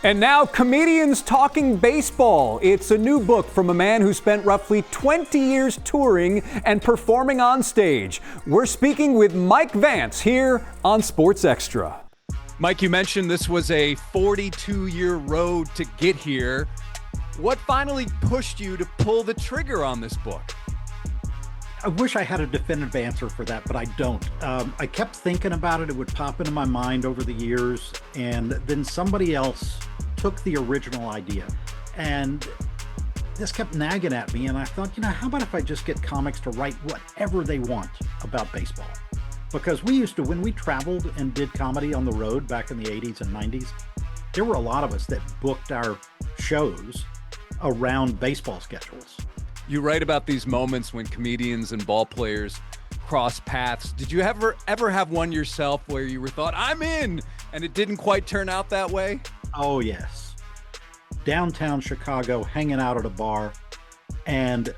And now, Comedians Talking Baseball. It's a new book from a man who spent roughly 20 years touring and performing on stage. We're speaking with Mike Vance here on Sports Extra. Mike, you mentioned this was a 42-year road to get here. What finally pushed you to pull the trigger on this book? I wish I had a definitive answer for that, but I don't. I kept thinking about it. It would pop into my mind over the years, and then somebody else took the original idea. And this kept nagging at me, and I thought, how about if I just get comics to write whatever they want about baseball? Because we used to, when we traveled and did comedy on the road back in the 80s and 90s, there were a lot of us that booked our shows around baseball schedules. You write about these moments when comedians and ball players cross paths. Did you ever have one yourself where you were thought, I'm in, and it didn't quite turn out that way? Oh, yes. Downtown Chicago, hanging out at a bar, and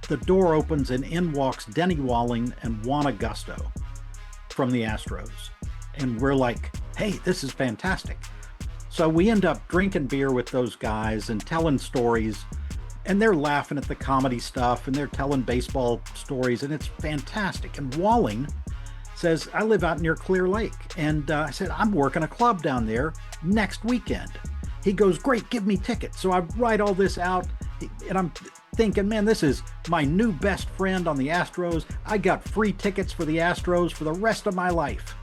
the door opens and in walks Denny Walling and Juan Augusto from the Astros. And we're like, hey, this is fantastic. So we end up drinking beer with those guys and telling stories, and they're laughing at the comedy stuff and they're telling baseball stories, and it's fantastic. And Walling says, I live out near Clear Lake. And I said, I'm working a club down there next weekend. He goes, great, give me tickets. So I write all this out, and I'm thinking, man, this is my new best friend on the Astros. I got free tickets for the Astros for the rest of my life.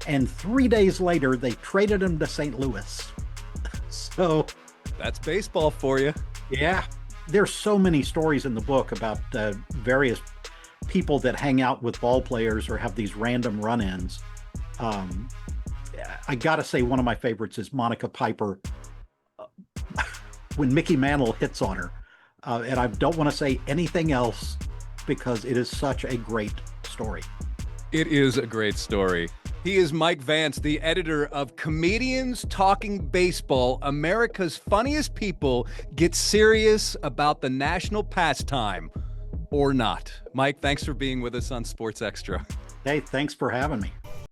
And 3 days later, they traded him to St. Louis. So that's baseball for you. Yeah. There's so many stories in the book about various people that hang out with ball players or have these random run-ins. I got to say, one of my favorites is Monica Piper when Mickey Mantle hits on her. And I don't want to say anything else because it is such a great story. It is a great story. He is Mike Vance, the editor of Comedians Talking Baseball. America's funniest people get serious about the national pastime or not. Mike, thanks for being with us on Sports Extra. Hey, thanks for having me.